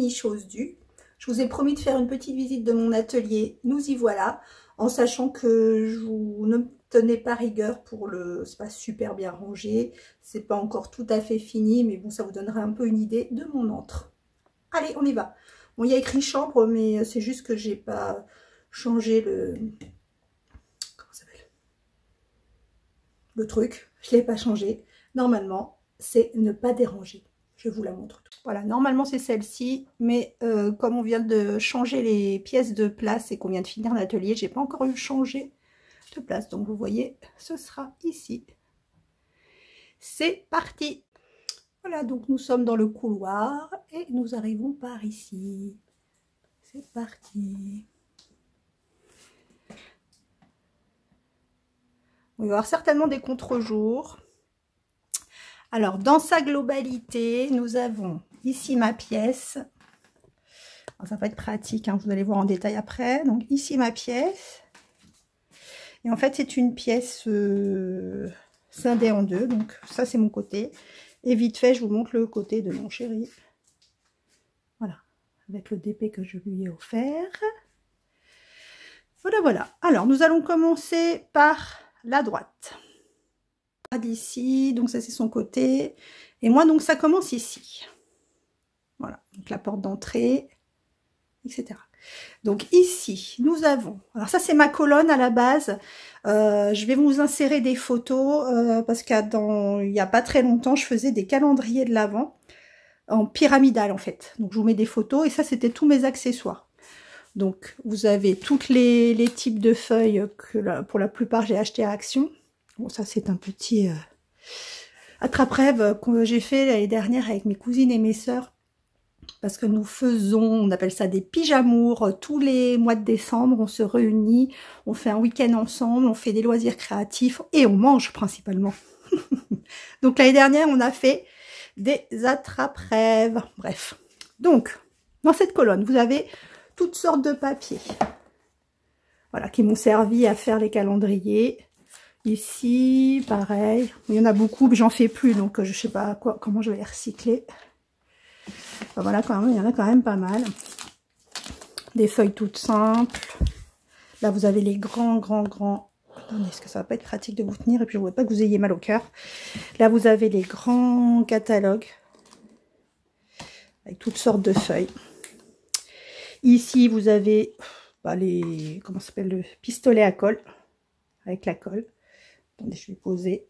fini, chose due. Je vous ai promis de faire une petite visite de mon atelier. Nous y voilà, en sachant que je vous ne tenez pas rigueur pour le... C'est pas super bien rangé, c'est pas encore tout à fait fini, mais bon, ça vous donnera un peu une idée de mon antre. Allez, on y va. Bon, il y a écrit chambre, mais c'est juste que j'ai pas changé le... Comment ça s'appelle? Le truc, je l'ai pas changé. Normalement, c'est ne pas déranger. Je vous la montre. Voilà, normalement c'est celle-ci, mais comme on vient de changer les pièces de place et qu'on vient de finir l'atelier, j'ai pas encore eu changé de place. Donc vous voyez, ce sera ici. C'est parti. Voilà, donc nous sommes dans le couloir et nous arrivons par ici. C'est parti. On va y avoir certainement des contre-jours. Alors, dans sa globalité, nous avons ici ma pièce. Alors, ça va être pratique, hein, vous allez voir en détail après. Donc, ici ma pièce. Et en fait, c'est une pièce scindée en deux. Donc, ça, c'est mon côté. Et vite fait, je vous montre le côté de mon chéri. Voilà, avec le DP que je lui ai offert. Voilà, voilà. Alors, nous allons commencer par la droite. D'ici, donc ça c'est son côté, et moi donc ça commence ici, voilà, donc la porte d'entrée, etc. Donc ici nous avons, alors ça c'est ma colonne à la base, je vais vous insérer des photos parce qu'il y a pas très longtemps je faisais des calendriers de l'Avent en pyramidal en fait, donc je vous mets des photos et ça c'était tous mes accessoires. Donc vous avez toutes les types de feuilles que pour la plupart j'ai acheté à Action. Bon, ça c'est un petit attrape-rêve que j'ai fait l'année dernière avec mes cousines et mes sœurs. Parce que nous faisons, on appelle ça des pyjamours, tous les mois de décembre, on se réunit, on fait un week-end ensemble, on fait des loisirs créatifs et on mange principalement. Donc l'année dernière, on a fait des attrape-rêves. Bref. Donc, dans cette colonne, vous avez toutes sortes de papiers. Voilà, qui m'ont servi à faire les calendriers. Ici, pareil, il y en a beaucoup, mais j'en fais plus, donc je sais pas comment je vais les recycler. Enfin, voilà, quand même, il y en a quand même pas mal. Des feuilles toutes simples. Là, vous avez les grands. Attendez, est-ce que ça va pas être pratique de vous tenir? Et puis, je ne voudrais pas que vous ayez mal au cœur. Là, vous avez les grands catalogues. Avec toutes sortes de feuilles. Ici, vous avez les... Comment ça s'appelle? Le pistolet à colle. Avec la colle. Attendez, je vais poser.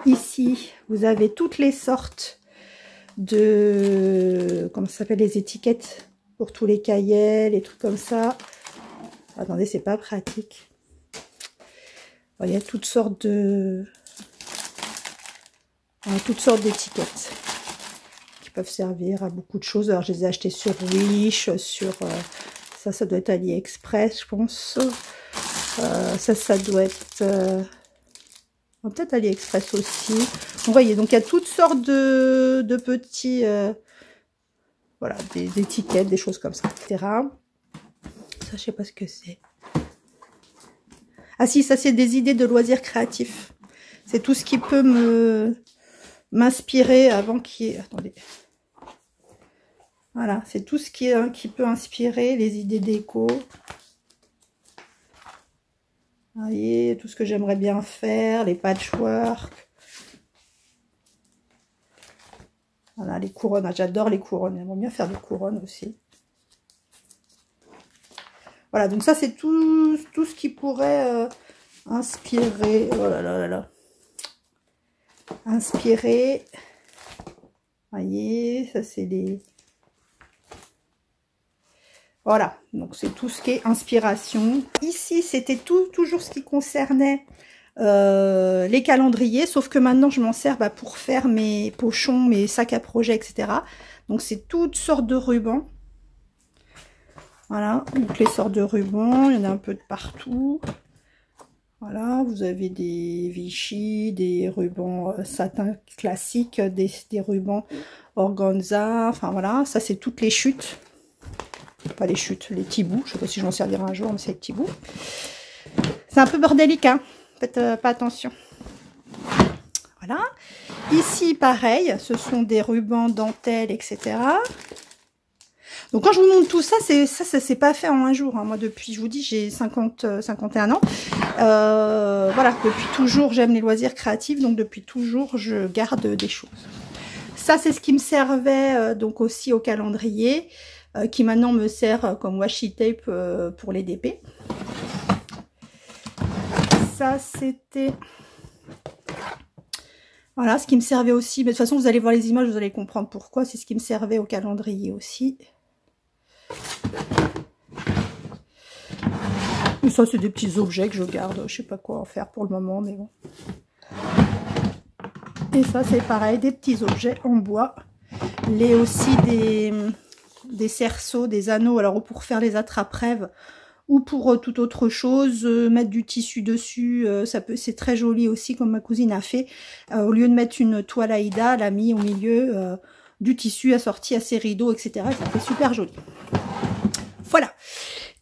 Ici, vous avez toutes les sortes de... Comment ça s'appelle? Les étiquettes pour tous les cahiers, les trucs comme ça. Attendez, c'est pas pratique. Il y a toutes sortes de... toutes sortes d'étiquettes qui peuvent servir à beaucoup de choses. Alors, je les ai achetées sur Wish, sur... ça doit être AliExpress, je pense. Ça doit être peut-être AliExpress aussi. Vous voyez, donc il y a toutes sortes de petits voilà, des étiquettes, des choses comme ça, etc. Ça, je sais pas ce que c'est. Ah si, ça c'est des idées de loisirs créatifs. C'est tout ce qui peut m'inspirer avant qu'il y ait... Attendez. Voilà, c'est tout ce qui peut inspirer les idées déco. Vous voyez, tout ce que j'aimerais bien faire, les patchwork. Voilà, les couronnes. J'adore les couronnes. J'aimerais bien faire des couronnes aussi. Voilà, donc ça, c'est tout ce qui pourrait inspirer. Oh là là là là. Inspirer. Vous voyez, ça, c'est les... Voilà, donc c'est tout ce qui est inspiration. Ici, c'était toujours ce qui concernait les calendriers, sauf que maintenant, je m'en sers pour faire mes pochons, mes sacs à projet, etc. Donc, c'est toutes sortes de rubans. Voilà, donc les sortes de rubans, il y en a un peu de partout. Voilà, vous avez des Vichy, des rubans satin classiques, des rubans organza, enfin voilà, ça c'est toutes les chutes. Pas les chutes, les petits bouts. Je sais pas si je m'en servirai un jour, mais c'est les petits bouts. C'est un peu bordélique, hein. Faites pas attention. Voilà. Ici, pareil, ce sont des rubans dentelles, etc. Donc quand je vous montre tout ça, ça s'est pas fait en un jour. Hein. Moi, depuis, je vous dis, j'ai 51 ans. Voilà, depuis toujours, j'aime les loisirs créatifs. Donc depuis toujours, je garde des choses. Ça, c'est ce qui me servait donc aussi au calendrier, qui maintenant me sert comme washi tape pour les DP. Ça, c'était... Voilà, ce qui me servait aussi. Mais de toute façon, vous allez voir les images, vous allez comprendre pourquoi. C'est ce qui me servait au calendrier aussi. Et ça, c'est des petits objets que je garde. Je sais pas quoi en faire pour le moment, mais bon. Et ça, c'est pareil, des petits objets en bois. Les aussi des cerceaux, des anneaux, alors pour faire les attrape-rêves ou pour toute autre chose, mettre du tissu dessus, c'est très joli aussi comme ma cousine a fait. Au lieu de mettre une toile Aïda, elle a mis au milieu du tissu assorti à ses rideaux, etc. Et ça fait super joli. Voilà.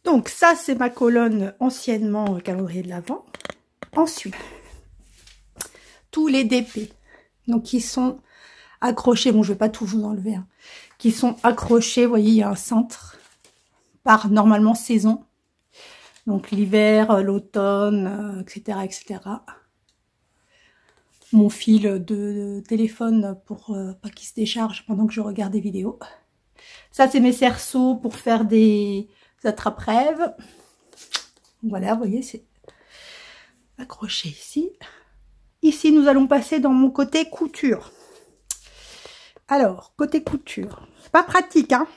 Donc ça, c'est ma colonne anciennement calendrier de l'Avent. Ensuite, tous les DP, donc qui sont accrochés, bon je vais pas tout vous enlever, hein, qui sont accrochés, vous voyez, il y a un centre par normalement saison. Donc l'hiver, l'automne, etc., etc. Mon fil de téléphone pour pas qu'il se décharge pendant que je regarde des vidéos. Ça, c'est mes cerceaux pour faire des attrape-rêves. Voilà, vous voyez, c'est accroché ici. Ici, nous allons passer dans mon côté couture. Alors, côté couture, pas pratique, hein.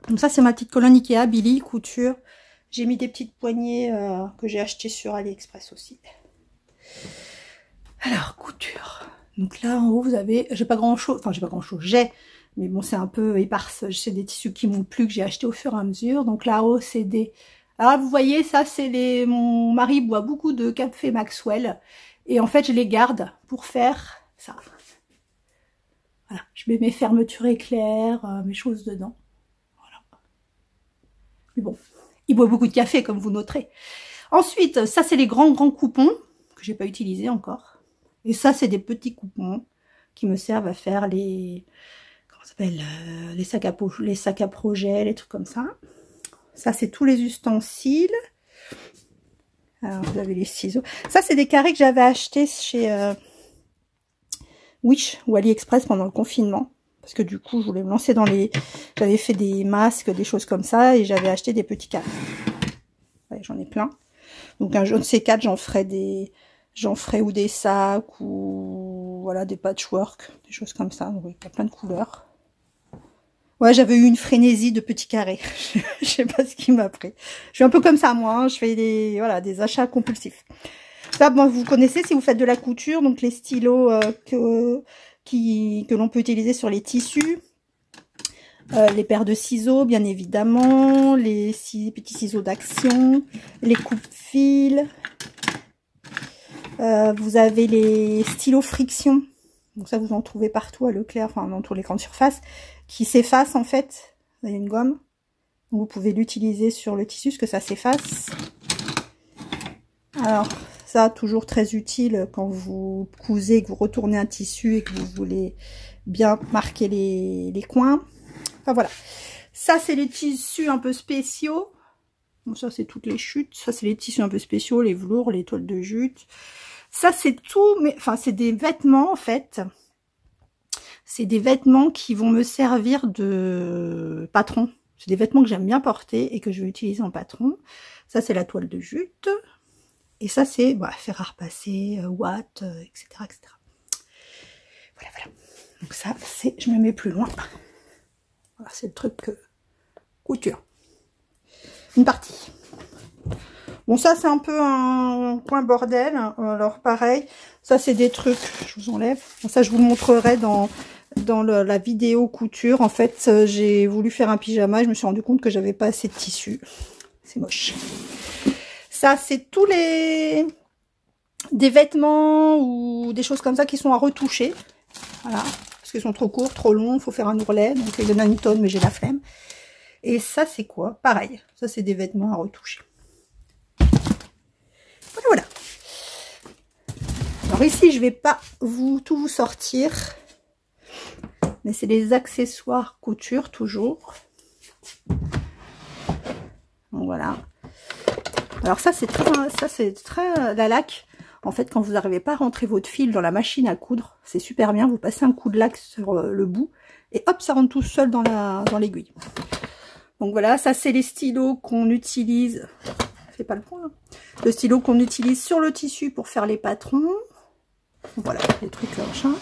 Donc ça, c'est ma petite colonne Ikea, Billy, couture. J'ai mis des petites poignées que j'ai achetées sur AliExpress aussi. Alors, couture. Donc là, en haut, vous avez... J'ai pas grand-chose. Enfin, j'ai pas grand-chose. J'ai. Mais bon, c'est un peu éparse. C'est des tissus qui m'ont plu, que j'ai acheté au fur et à mesure. Donc là-haut, c'est des... Alors, vous voyez, ça, c'est les... Mon mari boit beaucoup de café Maxwell. Et en fait, je les garde pour faire ça. Voilà. Je mets mes fermetures éclairs, mes choses dedans. Voilà. Mais bon... Il boit beaucoup de café, comme vous noterez. Ensuite, ça, c'est les grands coupons que j'ai pas utilisés encore. Et ça, c'est des petits coupons qui me servent à faire les... Comment ça s'appelle, les sacs à projet, les trucs comme ça. Ça, c'est tous les ustensiles. Alors, vous avez les ciseaux. Ça, c'est des carrés que j'avais achetés chez Wish ou AliExpress pendant le confinement. Parce que du coup, je voulais me lancer dans les... J'avais fait des masques, des choses comme ça, et j'avais acheté des petits carrés. Ouais, j'en ai plein. Donc un jaune C4, j'en ferai ou des sacs, ou voilà, des patchwork, des choses comme ça. Donc, il y a plein de couleurs. Ouais, j'avais eu une frénésie de petits carrés. Je sais pas ce qui m'a pris. Je suis un peu comme ça, moi. Hein. Je fais des achats compulsifs. Ça, bon, vous connaissez si vous faites de la couture, donc les stylos que l'on peut utiliser sur les tissus, les paires de ciseaux bien évidemment, les petits ciseaux d'action, les coupe-fils, vous avez les stylos friction, donc ça vous en trouvez partout à Leclerc, enfin dans toutes les grandes surfaces, qui s'effacent en fait, vous avez une gomme, donc vous pouvez l'utiliser sur le tissu, parce que ça s'efface. Alors ça, toujours très utile quand vous cousez, que vous retournez un tissu et que vous voulez bien marquer les coins. Enfin voilà. Ça, c'est les tissus un peu spéciaux. Bon, ça, c'est toutes les chutes. Ça, c'est les tissus un peu spéciaux, les velours, les toiles de jute. Ça, c'est tout, mais enfin, c'est des vêtements, en fait. C'est des vêtements qui vont me servir de patron. C'est des vêtements que j'aime bien porter et que je vais utiliser en patron. Ça, c'est la toile de jute. Et ça, c'est fer à repasser, watt, etc., etc. Voilà, voilà. Donc ça, c'est... Je me mets plus loin. Voilà, c'est le truc couture. Une partie. Bon, ça, c'est un peu un coin bordel. Alors, pareil, ça, c'est des trucs... Je vous enlève. Ça, je vous le montrerai dans la vidéo couture. En fait, j'ai voulu faire un pyjama et je me suis rendu compte que j'avais pas assez de tissu. C'est moche. Ça, c'est tous des vêtements ou des choses comme ça qui sont à retoucher. Voilà. Parce qu'ils sont trop courts, trop longs. Il faut faire un ourlet. Donc, il y en a une tonne, mais j'ai la flemme. Et ça, c'est quoi? Pareil. Ça, c'est des vêtements à retoucher. Voilà, voilà. Alors ici, je vais pas tout vous sortir. Mais c'est les accessoires couture, toujours. Donc voilà. Alors ça c'est très la laque. En fait, quand vous n'arrivez pas à rentrer votre fil dans la machine à coudre, c'est super bien. Vous passez un coup de laque sur le bout et hop, ça rentre tout seul dans l'aiguille. Donc voilà, ça c'est les stylos qu'on utilise. C'est pas le point. Hein. Le stylo qu'on utilise sur le tissu pour faire les patrons. Voilà, les trucs machin.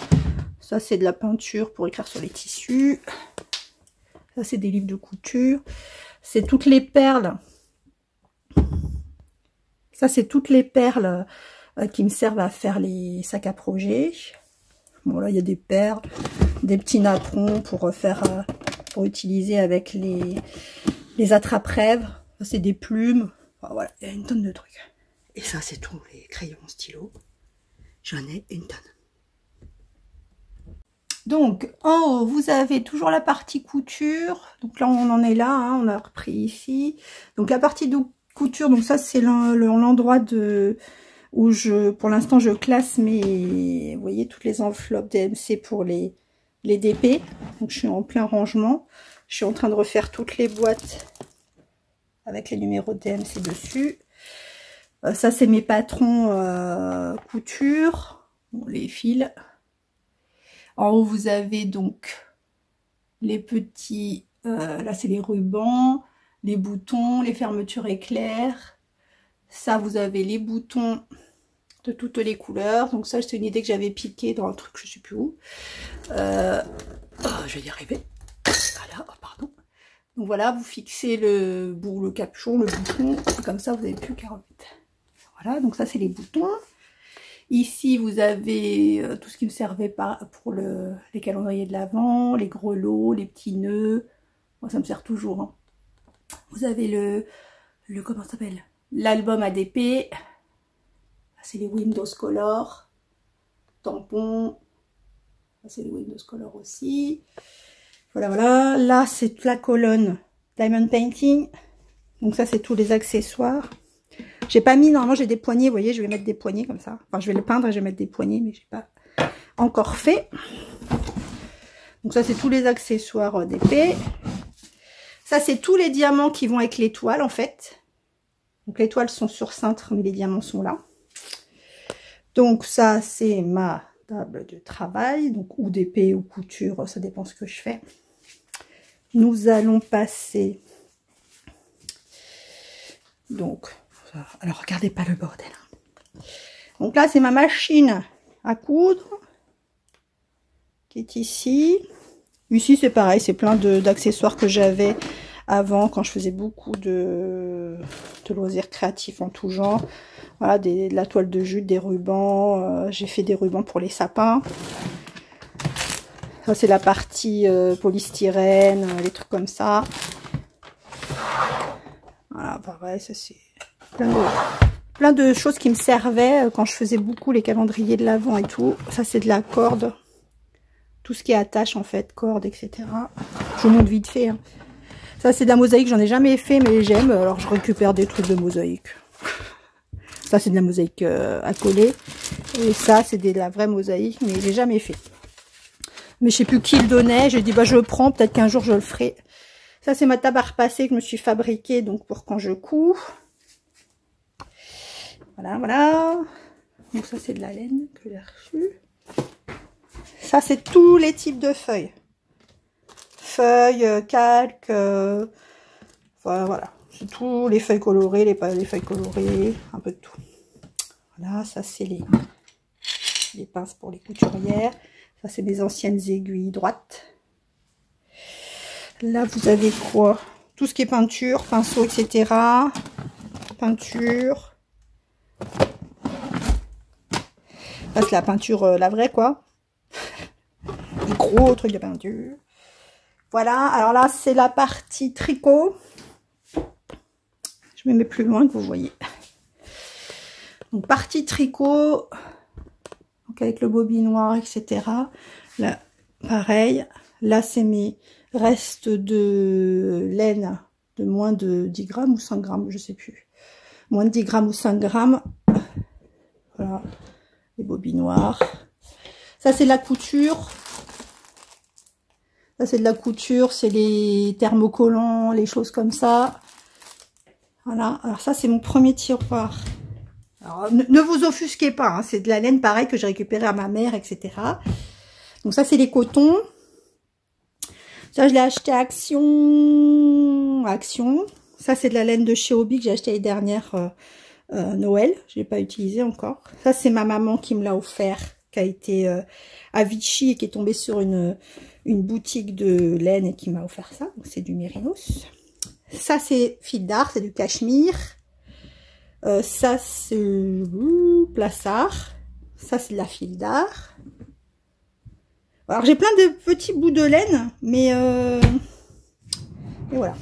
Ça c'est de la peinture pour écrire sur les tissus. Ça c'est des livres de couture. C'est toutes les perles. Ça c'est toutes les perles qui me servent à faire les sacs à projet. Bon là il y a des perles, des petits napperons pour faire pour utiliser avec les attrape-rêves. Ça c'est des plumes. Enfin, voilà, il y a une tonne de trucs. Et ça c'est tous les crayons stylos. J'en ai une tonne. Donc en haut vous avez toujours la partie couture. Donc là on en est là, hein, on a repris ici. Donc la partie de couture, donc ça c'est l'endroit où pour l'instant je classe mes, vous voyez, toutes les enveloppes DMC pour les DP. Donc je suis en plein rangement. Je suis en train de refaire toutes les boîtes avec les numéros de DMC dessus. Ça c'est mes patrons couture, bon, les fils. En haut vous avez donc les petits, là c'est les rubans, les boutons, les fermetures éclairs. Ça vous avez les boutons de toutes les couleurs. Donc ça c'est une idée que j'avais piquée dans un truc je sais plus où. Oh, je vais y arriver. Voilà, oh, pardon. Donc voilà, vous fixez le capuchon, le bouton, et comme ça vous n'avez plus qu'à remettre. Voilà, donc ça c'est les boutons. Ici vous avez tout ce qui me servait pour les calendriers de l'Avent, les grelots, les petits nœuds. Moi ça me sert toujours. Hein. Vous avez le comment ça s'appelle, l'album ADP. C'est les Windows Color. Tampons. C'est les Windows Color aussi. Voilà, voilà. Là, c'est la colonne Diamond Painting. Donc ça, c'est tous les accessoires. J'ai pas mis, normalement, j'ai des poignées. Vous voyez, je vais mettre des poignées comme ça. Enfin, je vais le peindre et je vais mettre des poignées, mais j'ai pas encore fait. Donc ça, c'est tous les accessoires d'épée. Ça, c'est tous les diamants qui vont avec l'étoile, en fait. Donc les toiles sont sur cintre, mais les diamants sont là. Donc ça, c'est ma table de travail, donc ou d'épée ou couture, ça dépend ce que je fais. Nous allons passer. Donc, alors regardez pas le bordel. Donc là, c'est ma machine à coudre qui est ici. Ici, c'est pareil, c'est plein d'accessoires que j'avais avant quand je faisais beaucoup de loisirs créatifs en tout genre. Voilà, de la toile de jute, des rubans. J'ai fait des rubans pour les sapins. Ça, c'est la partie polystyrène, les trucs comme ça. Voilà, pareil, ça c'est plein de choses qui me servaient quand je faisais beaucoup les calendriers de l'Avent et tout. Ça, c'est de la corde. Tout ce qui est attache, en fait, corde, etc. Je vous montre vite fait. Hein. Ça, c'est de la mosaïque. J'en ai jamais fait, mais j'aime. Alors, je récupère des trucs de mosaïque. Ça, c'est de la mosaïque à coller. Et ça, c'est de la vraie mosaïque, mais j'ai jamais fait. Mais je sais plus qui le donnait. J'ai dit, bah, je le prends. Peut-être qu'un jour, je le ferai. Ça, c'est ma table à repasser que je me suis fabriquée, donc, pour quand je couds. Voilà, voilà. Donc, ça, c'est de la laine que j'ai reçue. Ça, c'est tous les types de feuilles. Feuilles, calques, voilà. C'est tous les feuilles colorées, les feuilles colorées, un peu de tout. Voilà, ça, c'est les pinces pour les couturières. Ça, c'est mes anciennes aiguilles droites. Là, vous avez quoi? Tout ce qui est peinture, pinceau, etc. Peinture. Ça, c'est la peinture, la vraie, quoi. Les gros trucs de peinture. Voilà, alors là, c'est la partie tricot. Je me mets plus loin que vous voyez. Donc, partie tricot. Donc, avec le bobinoir, etc. Là, pareil. Là, c'est mes restes de laine de moins de 10 grammes ou 5 grammes, je sais plus. Moins de 10 grammes ou 5 grammes. Voilà. Les bobinoirs. Ça, c'est la couture. Ça, c'est de la couture, c'est les thermocollants, les choses comme ça. Voilà, alors ça, c'est mon premier tiroir. Alors, ne vous offusquez pas, hein, c'est de la laine pareil que j'ai récupéré à ma mère, etc. Donc ça, c'est les cotons. Ça, je l'ai acheté à Action. Ça, c'est de la laine de chez Hobby que j'ai acheté l'année dernière Noël. Je l'ai pas utilisé encore. Ça, c'est ma maman qui me l'a offert, qui a été à Vichy et qui est tombée sur une boutique de laine et qui m'a offert ça. Donc, c'est du mérinos. Ça, c'est fil d'art, c'est du cachemire. Ça, c'est plaçard. Ça, c'est de la fil d'art. Alors, j'ai plein de petits bouts de laine, mais et voilà.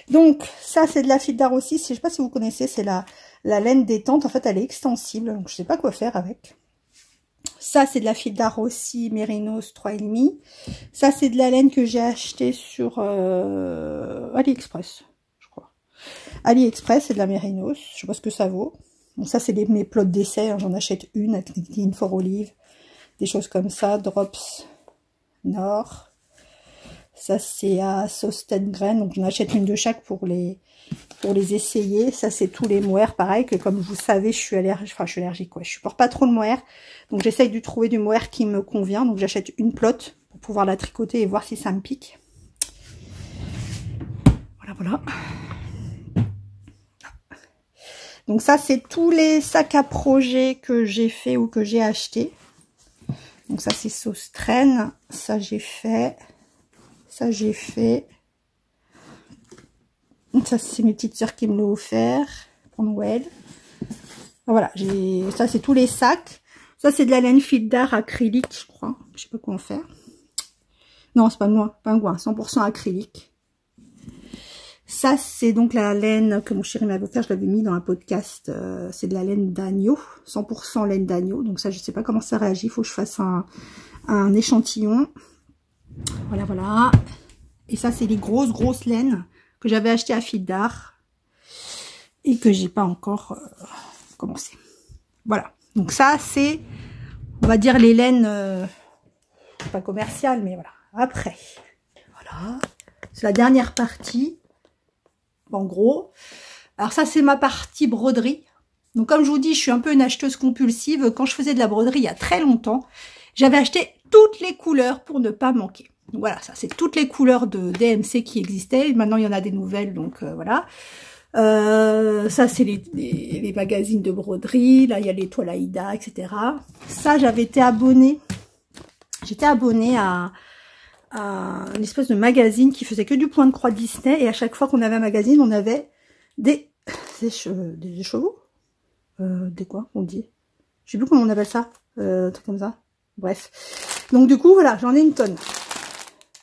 Donc, ça, c'est de la fil d'art aussi. Je sais pas si vous connaissez, c'est la laine détente. En fait, elle est extensible, donc je sais pas quoi faire avec. Ça, c'est de la fil d'art aussi, Mérinos 3,5. Ça, c'est de la laine que j'ai acheté sur AliExpress, je crois. AliExpress, c'est de la Mérinos. Je sais pas ce que ça vaut. Bon, ça, c'est mes plots d'essai. Hein. J'en achète une avec une for olive. Des choses comme ça. Drops Nord. Ça, c'est à Sostengren. Donc, j'en achète une de chaque pour les essayer. Ça, c'est tous les mohair. Pareil que, comme vous savez, je suis allergique. Enfin, je suis allergique, quoi. Je supporte pas trop le mohair. Donc, j'essaye de trouver du mohair qui me convient. Donc, j'achète une plotte pour pouvoir la tricoter et voir si ça me pique. Voilà, voilà. Donc, ça, c'est tous les sacs à projet que j'ai fait ou que j'ai acheté. Donc, ça, c'est sauce traîne. Ça, j'ai fait. Ça, j'ai fait. Ça, c'est mes petites sœurs qui me l'ont offert pour Noël. Voilà, ça, c'est tous les sacs. Ça, c'est de la laine fil d'art acrylique, je crois. Je sais pas quoi en faire. Non, c'est pas moi, pingouin, 100% acrylique. Ça, c'est donc la laine que mon chéri m'avait offert. Je l'avais mis dans un podcast. C'est de la laine d'agneau, 100% laine d'agneau. Donc ça, je sais pas comment ça réagit. Il faut que je fasse un échantillon. Voilà, voilà. Et ça, c'est les grosses laines que j'avais achetées à fil d'art et que j'ai pas encore commencé. Voilà. Donc ça, c'est, on va dire, les laines pas commerciales, mais voilà. Après, voilà. C'est la dernière partie. En gros. Alors ça, c'est ma partie broderie. Donc comme je vous dis, je suis un peu une acheteuse compulsive. Quand je faisais de la broderie il y a très longtemps, j'avais acheté toutes les couleurs pour ne pas manquer. Donc voilà, ça c'est toutes les couleurs de DMC qui existaient. Maintenant il y en a des nouvelles, donc voilà. Ça c'est les magazines de broderie. Là il y a les toiles Aïda, etc. Ça j'avais été abonnée. J'étais abonnée à une espèce de magazine qui faisait que du point de croix Disney. Et à chaque fois qu'on avait un magazine, on avait des chevaux. Des quoi on dit? Je sais plus comment on appelle ça. Un truc comme ça. Bref. Donc du coup, voilà, j'en ai une tonne.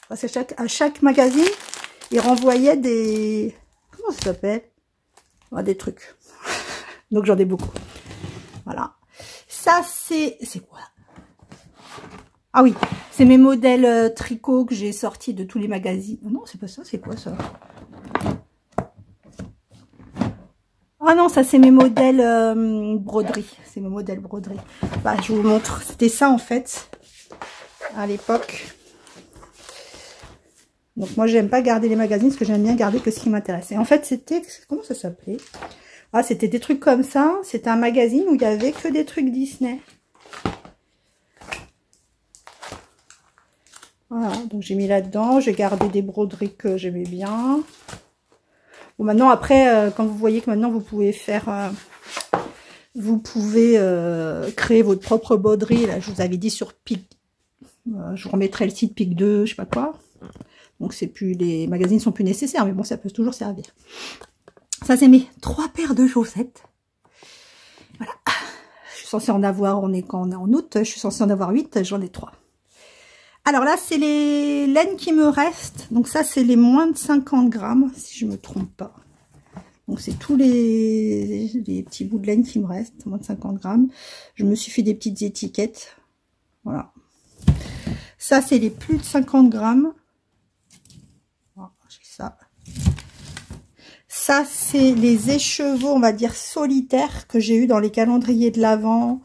Parce qu'à chaque magazine, ils renvoyaient des... Comment ça s'appelle? Des trucs. Donc j'en ai beaucoup. Voilà. Ça, c'est quoi? Ah oui, c'est mes modèles tricot que j'ai sortis de tous les magazines. Non, c'est pas ça, c'est quoi ça? Ah non, ça c'est mes modèles broderie. C'est mes modèles broderie. Bah, je vous montre. C'était ça en fait, à l'époque. Donc moi, j'aime pas garder les magazines parce que j'aime bien garder que ce qui m'intéresse. Et en fait, c'était... Comment ça s'appelait? Ah, c'était des trucs comme ça. C'était un magazine où il y avait que des trucs Disney. Voilà, donc j'ai mis là-dedans. J'ai gardé des broderies que j'aimais bien. Bon, maintenant, après, quand vous voyez que maintenant, vous pouvez faire... vous pouvez créer votre propre broderie. Là, je vous avais dit sur Pic... je vous remettrai le site Pic 2, je sais pas quoi. Donc, c'est plus les magazines sont plus nécessaires, mais bon, ça peut toujours servir. Ça, c'est mes 3 paires de chaussettes. Voilà. Je suis censée en avoir, quand on est en août, je suis censée en avoir 8, j'en ai 3. Alors là, c'est les laines qui me restent. Donc ça, c'est les moins de 50 grammes, si je me trompe pas. Donc c'est tous les petits bouts de laine qui me restent, moins de 50 grammes. Je me suis fait des petites étiquettes. Voilà. Ça, c'est les plus de 50 grammes. Voilà, j'ai ça. Ça, c'est les écheveaux, on va dire, solitaires que j'ai eu dans les calendriers de l'Avent.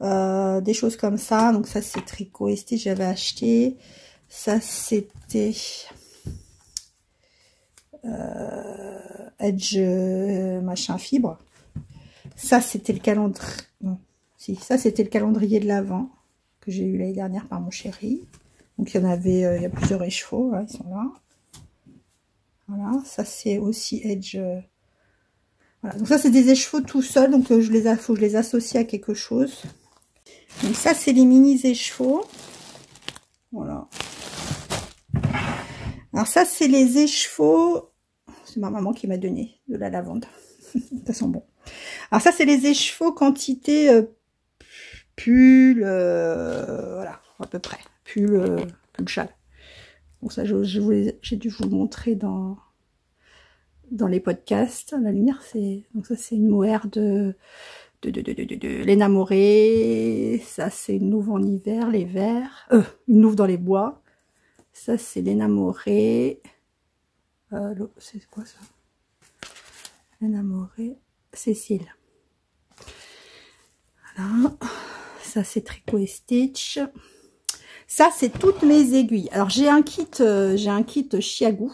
Des choses comme ça. Donc ça, c'est Tricot et Stitch, j'avais acheté. Ça, c'était Edge machin fibre. Ça, c'était le calendrier. Non, si, ça, c'était le calendrier de l'Avent que j'ai eu l'année dernière par mon chéri. Donc, il y en avait, il y a plusieurs écheveaux, là, ils sont là. Voilà, ça, c'est aussi Edge. Voilà, donc ça, c'est des écheveaux tout seuls, donc faut que je les associe à quelque chose. Donc ça, c'est les mini écheveaux. Voilà. Alors ça, c'est les écheveaux. C'est ma maman qui m'a donné de la lavande. Ça sent bon. Alors ça, c'est les écheveaux quantité pull, voilà, à peu près. Pull châle. Bon, ça, j'ai dû vous le montrer dans les podcasts. La lumière, c'est... Donc ça, c'est une mohair de l'énamoré. Ça, c'est une louve en hiver, les verts. Une louve dans les bois. Ça, c'est l'énamoré. C'est quoi ça? L'énamoré. Cécile. Voilà. Ça, c'est tricot et stitch. Ça, c'est toutes mes aiguilles. Alors, j'ai un kit Chiagou.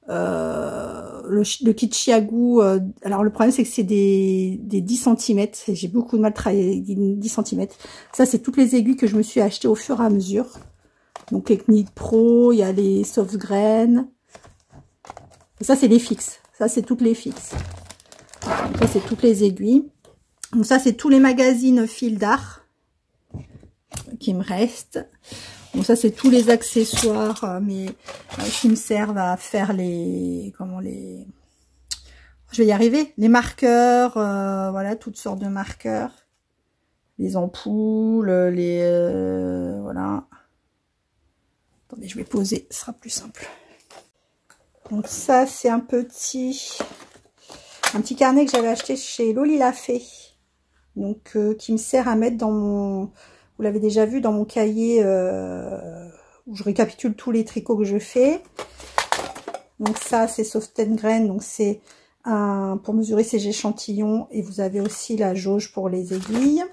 Le kit Chiagou, alors le problème c'est que c'est des 10 cm, j'ai beaucoup de mal à travailler avec 10 cm. Ça, c'est toutes les aiguilles que je me suis achetées au fur et à mesure. Donc les Knit Pro, il y a les soft grain. Ça, c'est les fixes. Ça, c'est toutes les fixes. Donc, ça, c'est toutes les aiguilles. Donc ça, c'est tous les magazines fil d'art qui me restent. Bon, ça, c'est tous les accessoires, mais qui me servent à faire les... Je vais y arriver. Les marqueurs, voilà, toutes sortes de marqueurs. Les ampoules, voilà. Attendez, je vais poser, ce sera plus simple. Donc ça, c'est un petit carnet que j'avais acheté chez Loli Lafay. Donc, qui me sert à mettre dans mon... Vous l'avez déjà vu dans mon cahier où je récapitule tous les tricots que je fais. Donc ça, c'est Soft Grain. Donc c'est pour mesurer ces échantillons. Et vous avez aussi la jauge pour les aiguilles.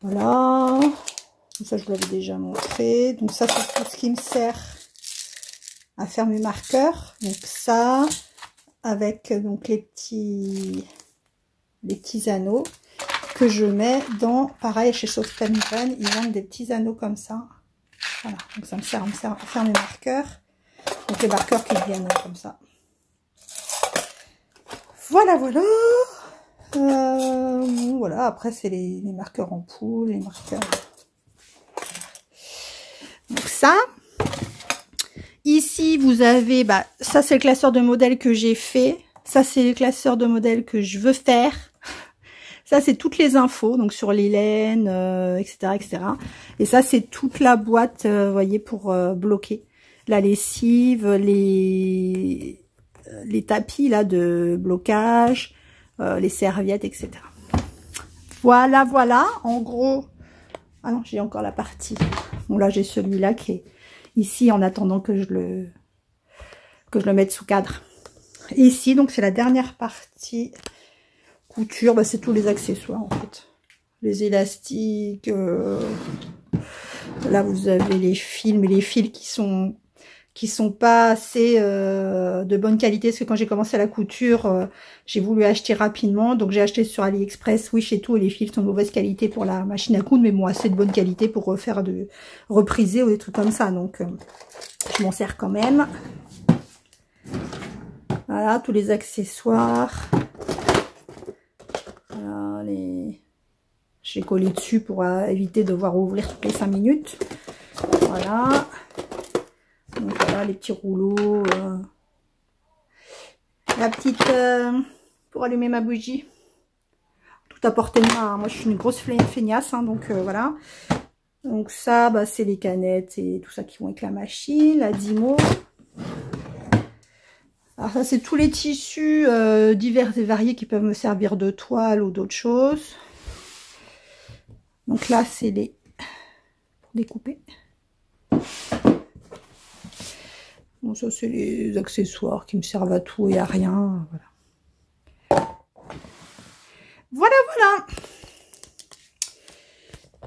Voilà. Donc ça, je vous l'avais déjà montré. Donc ça, c'est tout ce qui me sert à faire mes marqueurs. Donc ça, avec donc les petits anneaux que je mets dans, pareil, chez Soft Grain, ils vendent des petits anneaux comme ça. Voilà, donc ça me sert à faire mes marqueurs. Donc les marqueurs qui viennent comme ça. Voilà, voilà. Voilà, après c'est les marqueurs en poule, les marqueurs. Donc ça. Ici, vous avez, ça c'est le classeur de modèles que j'ai fait. Ça c'est le classeur de modèles que je veux faire. Ça, c'est toutes les infos, donc sur les laines, etc., etc. Et ça, c'est toute la boîte, vous voyez, pour bloquer la lessive, les tapis là de blocage, les serviettes, etc. Voilà, voilà. En gros, ah non, j'ai encore la partie. Bon, là, j'ai celui-là qui est ici en attendant que je le mette sous cadre. Et ici, donc, c'est la dernière partie. Couture, c'est tous les accessoires en fait. Les élastiques. Là, vous avez les fils, mais les fils qui sont pas assez de bonne qualité. Parce que quand j'ai commencé la couture, j'ai voulu acheter rapidement. Donc, j'ai acheté sur AliExpress, Wish et tout. Et les fils sont de mauvaise qualité pour la machine à coudre. Mais bon, assez de bonne qualité pour refaire repriser ou des trucs comme ça. Donc, je m'en sers quand même. Voilà, tous les accessoires. Voilà, j'ai collé dessus pour éviter de devoir ouvrir toutes les 5 minutes. Voilà. Donc voilà, les petits rouleaux. La petite... pour allumer ma bougie. Tout à portée de main. Moi, je suis une grosse feignasse, hein, donc voilà. Donc ça, c'est les canettes et tout ça qui vont avec la machine. La Dymo. Alors ça, c'est tous les tissus divers et variés qui peuvent me servir de toile ou d'autres choses. Donc là, c'est les... pour découper. Bon, ça, c'est les accessoires qui me servent à tout et à rien. Voilà. Voilà, voilà.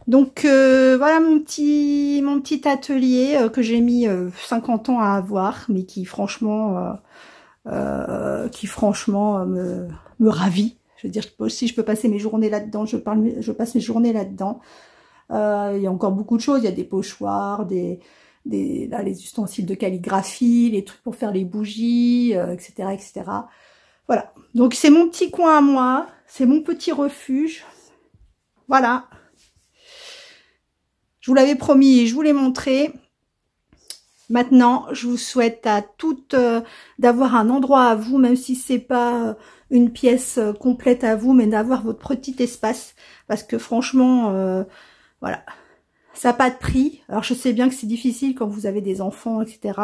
Donc voilà mon petit atelier que j'ai mis 50 ans à avoir, mais qui franchement me ravit. Je veux dire, si je peux passer mes journées là-dedans, je passe mes journées là-dedans. Il y a encore beaucoup de choses, il y a des pochoirs, là, les ustensiles de calligraphie, les trucs pour faire les bougies, etc., etc. Voilà, donc c'est mon petit coin à moi, c'est mon petit refuge. Voilà. Je vous l'avais promis et je vous l'ai montré. Maintenant, je vous souhaite à toutes d'avoir un endroit à vous, même si c'est pas une pièce complète à vous, mais d'avoir votre petit espace. Parce que franchement, voilà, ça n'a pas de prix. Alors, je sais bien que c'est difficile quand vous avez des enfants, etc.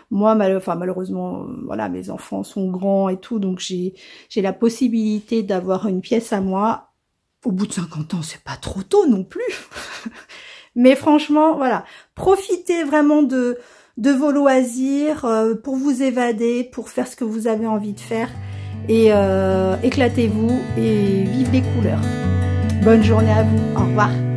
Moi, malheureusement, voilà, mes enfants sont grands et tout, donc j'ai la possibilité d'avoir une pièce à moi. Au bout de 50 ans, c'est pas trop tôt non plus. Mais franchement, voilà, profitez vraiment de vos loisirs pour vous évader, pour faire ce que vous avez envie de faire. Et éclatez-vous et vive les couleurs. Bonne journée à vous. Au revoir.